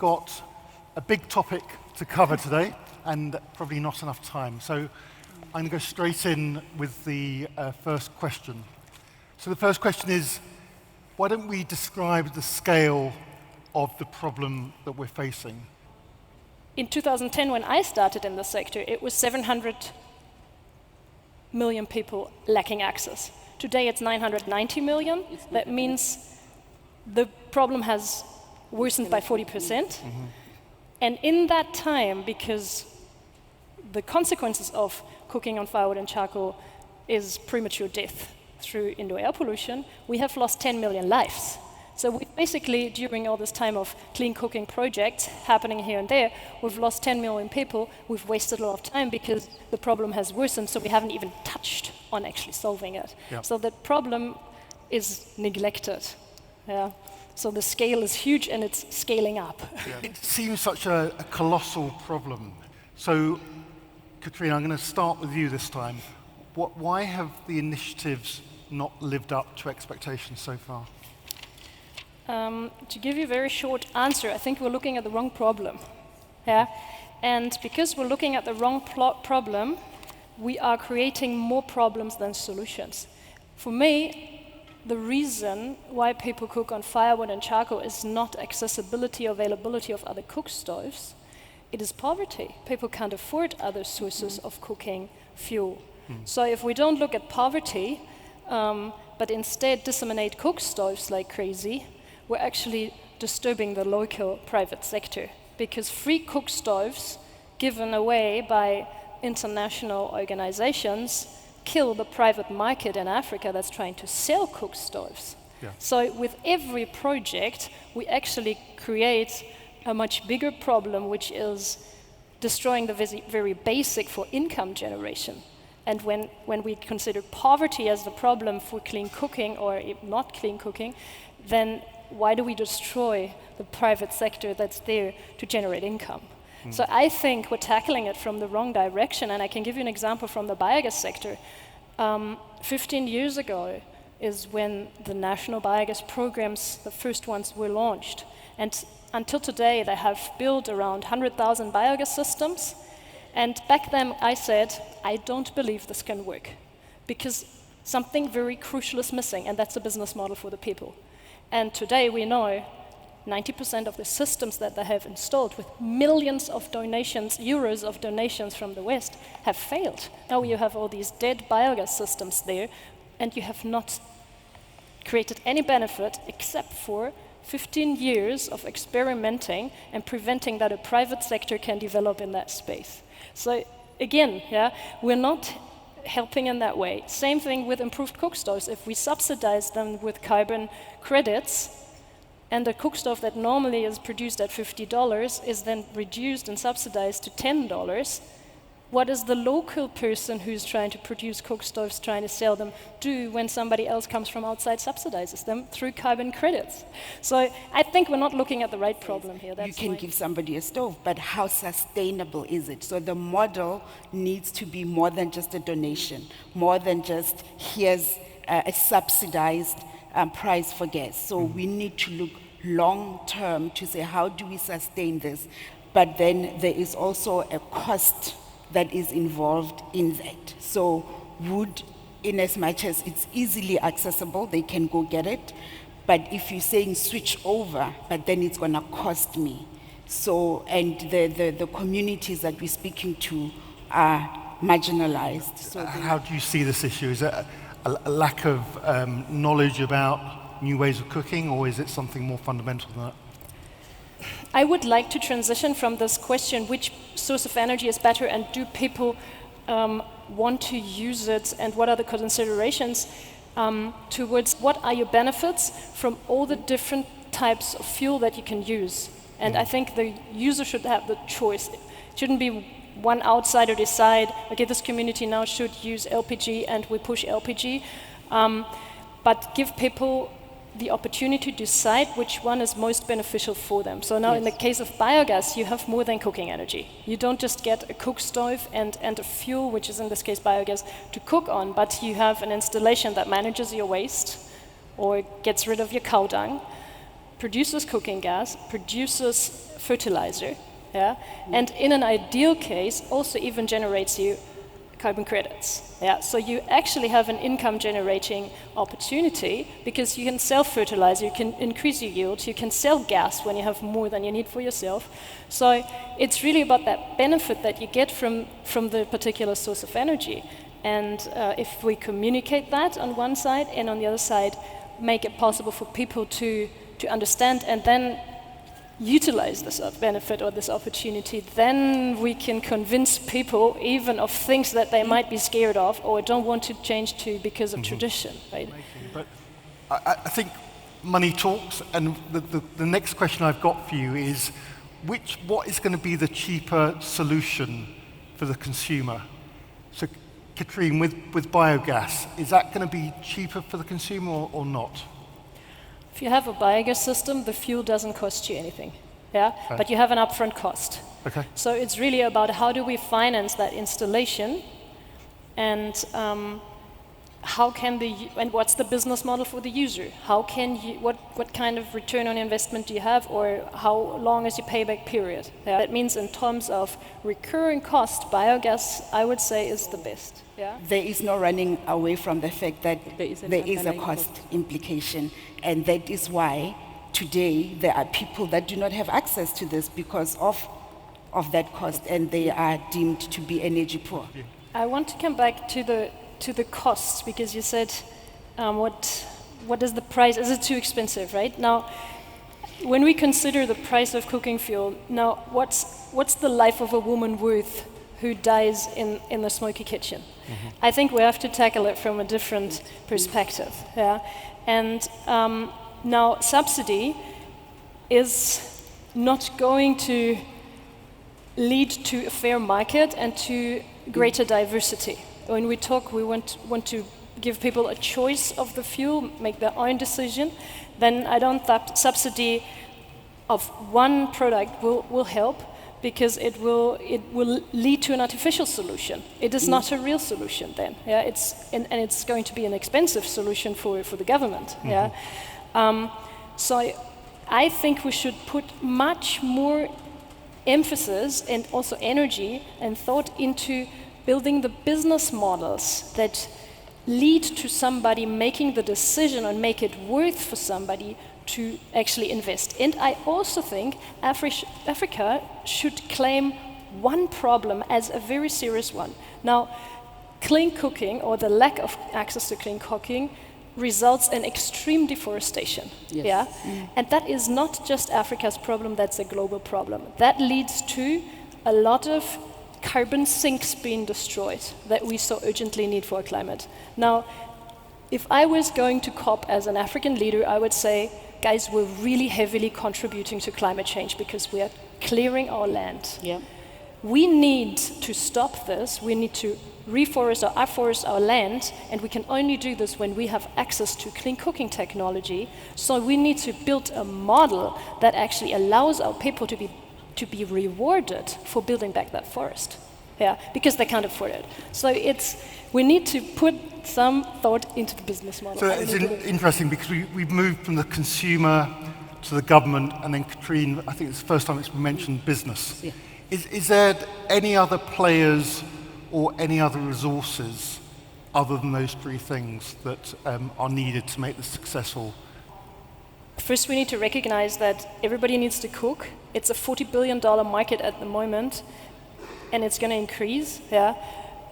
got a big topic to cover today, and probably not enough time. So I'm going to go straight in with the first question. So the first question is, why don't we describe the scale of the problem that we're facing? In 2010, when I started in the sector, it was 700 million people lacking access. Today it's 990 million. That means the problem has worsened by 40%. And in that time, because the consequences of cooking on firewood and charcoal is premature death through indoor air pollution, we have lost 10 million lives. So we basically, during all this time of clean cooking projects happening here and there, we've lost 10 million people. We've wasted a lot of time because the problem has worsened, so we haven't even touched on actually solving it. Yep. So the problem is neglected. Yeah. So the scale is huge and it's scaling up. Yeah. It seems such a colossal problem. So, Katrin, I'm going to start with you this time. Why have the initiatives not lived up to expectations so far? To give you a very short answer, I think we're looking at the wrong problem. Yeah? And because we're looking at the wrong problem, we are creating more problems than solutions. For me, the reason why people cook on firewood and charcoal is not accessibility or availability of other cook stoves. It is poverty. People can't afford other sources of cooking fuel. So if we don't look at poverty, but instead disseminate cook stoves like crazy, we're actually disturbing the local private sector. Because free cook stoves given away by international organizations kill the private market in Africa that's trying to sell cook stoves. Yeah. So with every project, we actually create a much bigger problem, which is destroying the very basic for income generation. And when we consider poverty as the problem for clean cooking or not clean cooking, then why do we destroy the private sector that's there to generate income? So I think we're tackling it from the wrong direction, and I can give you an example from the biogas sector. 15 years ago is when the national biogas programs, the first ones, were launched. And until today, they have built around 100,000 biogas systems. And back then, I said, I don't believe this can work, because something very crucial is missing, and that's a business model for the people. And today, we know 90% of the systems that they have installed with millions of donations, euros of donations from the West, have failed. Now you have all these dead biogas systems there, and you have not created any benefit except for 15 years of experimenting and preventing that a private sector can develop in that space. So again, yeah, we're not helping in that way. Same thing with improved cook stoves. If we subsidize them with carbon credits, and a cook stove that normally is produced at $50 is then reduced and subsidized to $10, what does the local person who's trying to produce cook stoves, trying to sell them, do when somebody else comes from outside, subsidizes them through carbon credits? So I think we're not looking at the right problem here. You can give somebody a stove, but how sustainable is it? So the model needs to be more than just a donation, more than just here's a subsidized price for gas. So we need to look long term to say, how do we sustain this? But then there is also a cost that is involved in that. So wood, in as much as it's easily accessible, they can go get it. But if you're saying switch over, but then it's gonna cost me. So, and the communities that we're speaking to are marginalized. So how do you see this issue? Is it a lack of knowledge about new ways of cooking, or is it something more fundamental than that? I would like to transition from this question, which source of energy is better, and do people want to use it, and what are the considerations, towards what are your benefits from all the different types of fuel that you can use. And I think the user should have the choice. It shouldn't be one outsider decide, okay, this community now should use LPG and we push LPG, but give people the opportunity to decide which one is most beneficial for them. So now in the case of biogas, you have more than cooking energy. You don't just get a cook stove and a fuel, which is in this case biogas, to cook on, but you have an installation that manages your waste or gets rid of your cow dung. produces cooking gas, produces fertilizer, yeah, and in an ideal case also even generates you carbon credits. Yeah, so you actually have an income generating opportunity because you can sell fertilizer, you can increase your yield, you can sell gas when you have more than you need for yourself. So it's really about that benefit that you get from the particular source of energy. And if we communicate that on one side and on the other side make it possible for people to understand and then utilize this benefit or this opportunity, then we can convince people even of things that they might be scared of or don't want to change to because of tradition, right? But I think money talks, and the next question I've got for you is, what is going to be the cheaper solution for the consumer? So, Katrin, with biogas, is that going to be cheaper for the consumer or not? If you have a biogas system, the fuel doesn't cost you anything, yeah? Okay. But you have an upfront cost. Okay. So it's really about how do we finance that installation, and and what's the business model for the user? How can you, what kind of return on investment do you have, or how long is your payback period? Yeah? That means in terms of recurring cost, biogas, I would say, is the best. Yeah? There is no running away from the fact that there is a cost implication, and that is why today there are people that do not have access to this because of that cost, and they are deemed to be energy poor. I want to come back to the costs, because you said, what is the price? Is it too expensive, right? Now, when we consider the price of cooking fuel, now what's the life of a woman worth who dies in the smoky kitchen? Mm-hmm. I think we have to tackle it from a different perspective. Yeah? And now subsidy is not going to lead to a fair market and to greater diversity. When we talk, we want to give people a choice of the fuel, make their own decision, then I don't think subsidy of one product will help, because it will lead to an artificial solution. It is not a real solution then. Yeah, and it's going to be an expensive solution for the government. Mm-hmm. Yeah, so I think we should put much more emphasis and also energy and thought into building the business models that lead to somebody making the decision and make it worth for somebody to actually invest. And I also think Africa should claim one problem as a very serious one. Now, clean cooking, or the lack of access to clean cooking, results in extreme deforestation. Yes. Yeah? Mm. And that is not just Africa's problem, that's a global problem. That leads to a lot of carbon sinks being destroyed that we so urgently need for our climate. Now, if I was going to COP as an African leader, I would say, guys, we're really heavily contributing to climate change because we are clearing our land. Yeah. We need to stop this. We need to reforest or afforest our land, and we can only do this when we have access to clean cooking technology. So we need to build a model that actually allows our people to be rewarded for building back that forest. Yeah, because they can't afford it. So we need to put some thought into the business model. So it's interesting, because we've moved from the consumer to the government, and then Katrin, I think it's the first time it's been mentioned business. Yeah. Is there any other players or any other resources other than those three things that are needed to make this successful? First, we need to recognize that everybody needs to cook. It's a $40 billion market at the moment, and it's going to increase. Yeah.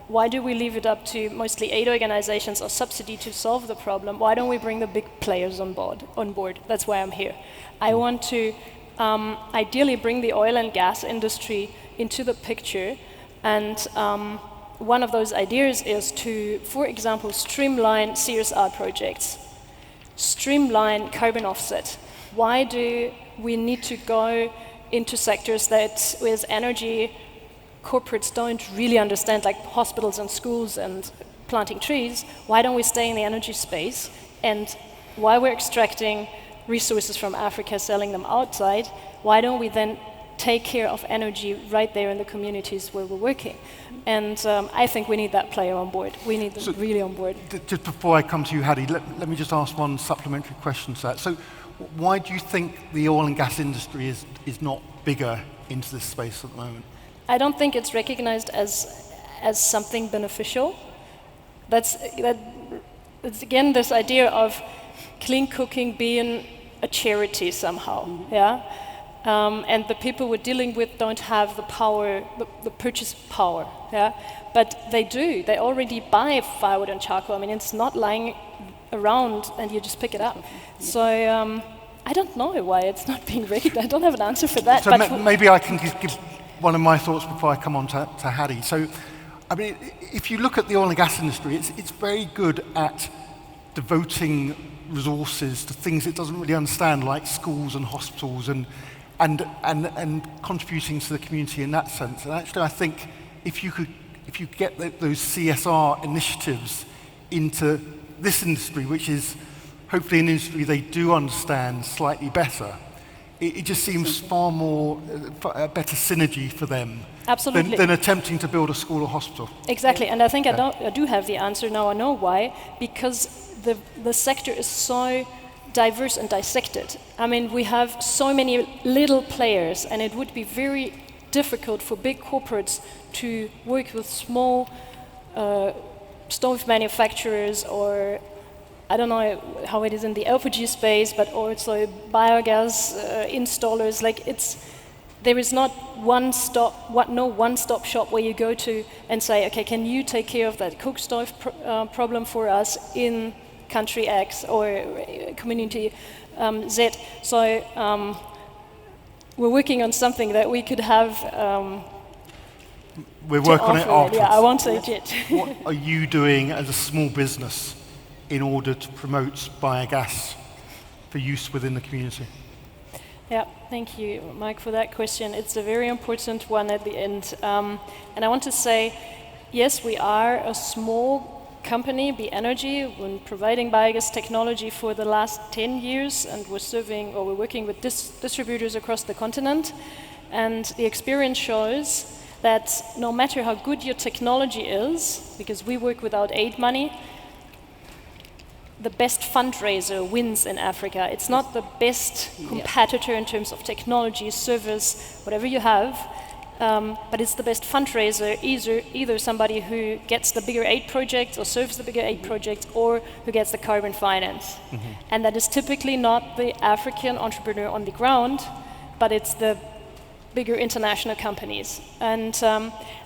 Why do we leave it up to mostly aid organizations or subsidy to solve the problem? Why don't we bring the big players on board? That's why I'm here. I want to ideally bring the oil and gas industry into the picture, and one of those ideas is to, for example, streamline CSR projects, streamline carbon offset. Why do we need to go into sectors that with energy corporates don't really understand, like hospitals and schools and planting trees? Why don't we stay in the energy space? And while we're extracting resources from Africa, selling them outside, why don't we then take care of energy right there in the communities where we're working. And I think we need that player on board. We need them really on board. Just before I come to you, Hadi, let me just ask one supplementary question to that. So why do you think the oil and gas industry is not bigger into this space at the moment? I don't think it's recognized as something beneficial. It's again this idea of clean cooking being a charity somehow, yeah? And the people we're dealing with don't have the power, the purchase power, yeah? But they do. They already buy firewood and charcoal. I mean, it's not lying around and you just pick it up. So I don't know why it's not being recognized. I don't have an answer for that. So maybe I can give one of my thoughts before I come on to Hadi. So, I mean, if you look at the oil and gas industry, it's very good at devoting resources to things it doesn't really understand, like schools and hospitals, and contributing to the community in that sense. And actually, I think if you get those CSR initiatives into this industry, which is hopefully an industry they do understand slightly better, it just seems far more a better synergy for them. Absolutely. Than attempting to build a school or hospital. Exactly, and I think I do have the answer now. I know why, because the sector is so diverse and dissected. I mean, we have so many little players, and it would be very difficult for big corporates to work with small stove manufacturers, or I don't know how it is in the LPG space, but also biogas installers. Like there is not no one-stop shop where you go to and say, okay, can you take care of that cook stove problem for us in country X or community Z? So we're working on something that we could have. We'll work on it afterwards. Yeah, I won't say it yet. What are you doing as a small business in order to promote biogas for use within the community? Yeah, thank you, Mike, for that question. It's a very important one at the end. And I want to say, yes, we are a small company, B Energy, when providing biogas technology for the last 10 years, and we're working with distributors across the continent. And the experience shows that no matter how good your technology is, because we work without aid money, the best fundraiser wins in Africa. It's not the best competitor in terms of technology, service, whatever you have, but it's the best fundraiser, either somebody who gets the bigger aid project or serves the bigger aid project, or who gets the carbon finance. Mm-hmm. And that is typically not the African entrepreneur on the ground, but it's the bigger international companies. And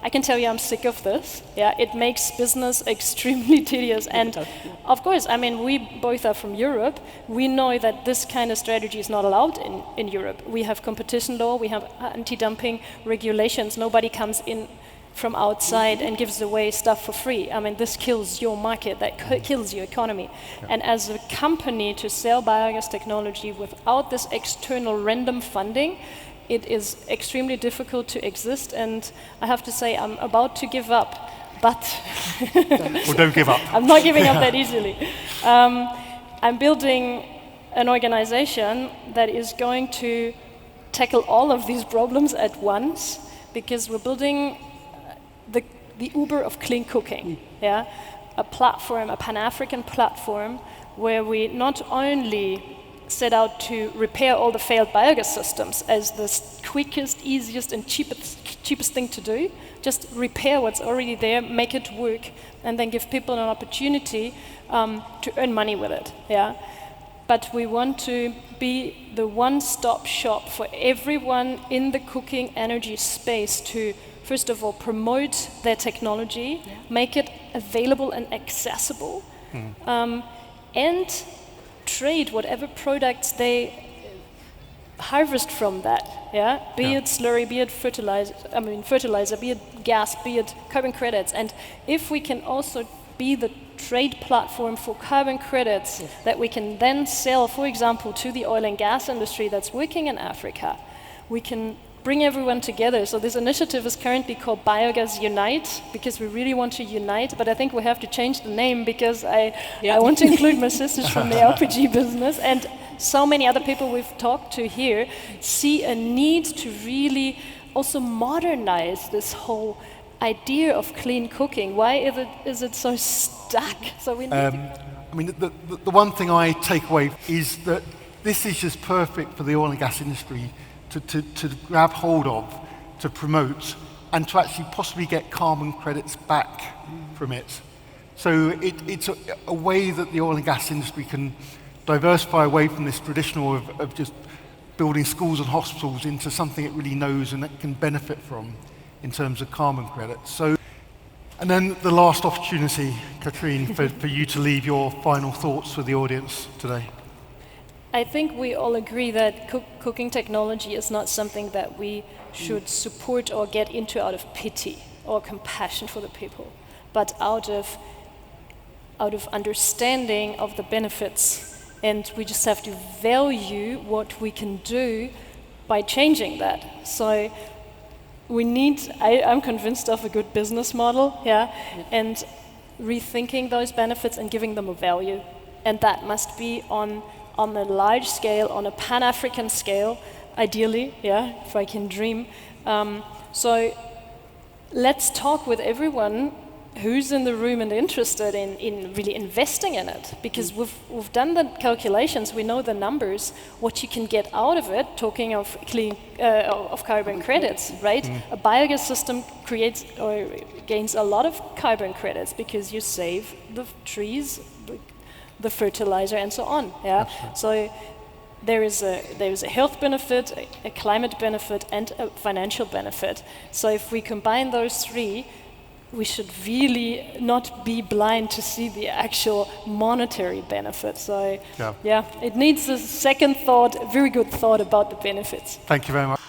I can tell you I'm sick of this. Yeah, it makes business extremely tedious. And of course, I mean, we both are from Europe. We know that this kind of strategy is not allowed in Europe. We have competition law, we have anti-dumping regulations. Nobody comes in from outside and gives away stuff for free. I mean, this kills your market, that kills your economy. Yeah. And as a company, to sell biogas technology without this external random funding, it is extremely difficult to exist, and I have to say I'm about to give up, but... Well, don't give up. I'm not giving up that easily. I'm building an organization that is going to tackle all of these problems at once, because we're building the Uber of clean cooking, yeah? A platform, a Pan-African platform, where we not only set out to repair all the failed biogas systems as the quickest, easiest, and cheapest thing to do. Just repair what's already there, make it work, and then give people an opportunity to earn money with it. Yeah, but we want to be the one-stop shop for everyone in the cooking energy space to, first of all, promote their technology, make it available and accessible, and trade whatever products they harvest from that, yeah? Be it slurry, be it fertilizer, be it gas, be it carbon credits. And if we can also be the trade platform for carbon credits that we can then sell, for example, to the oil and gas industry that's working in Africa, we can bring everyone together. So this initiative is currently called BiogasUnite, because we really want to unite, but I think we have to change the name, because I want to include my sisters from the LPG business, and so many other people we've talked to here see a need to really also modernize this whole idea of clean cooking. Why is it so stuck? So we need I mean, the one thing I take away is that this is just perfect for the oil and gas industry to grab hold of, to promote, and to actually possibly get carbon credits back from it. So it's a way that the oil and gas industry can diversify away from this traditional of just building schools and hospitals into something it really knows and it can benefit from in terms of carbon credits. So, and then the last opportunity, Katrin, for you to leave your final thoughts with the audience today. I think we all agree that cooking technology is not something that we should support or get into out of pity or compassion for the people, but out of understanding of the benefits. And we just have to value what we can do by changing that. So we need, I'm convinced of a good business model, and rethinking those benefits and giving them a value. And that must be on a large scale, on a Pan-African scale, ideally, if I can dream. So let's talk with everyone who's in the room and interested in really investing in it, because we've done the calculations, we know the numbers, what you can get out of it, talking of clean, of carbon credits, right? A biogas system creates or gains a lot of carbon credits because you save the trees, the fertilizer and so on, So there is a health benefit, a climate benefit and a financial benefit. So if we combine those three, we should really not be blind to see the actual monetary benefit. So, it needs a second thought, a very good thought about the benefits. Thank you very much.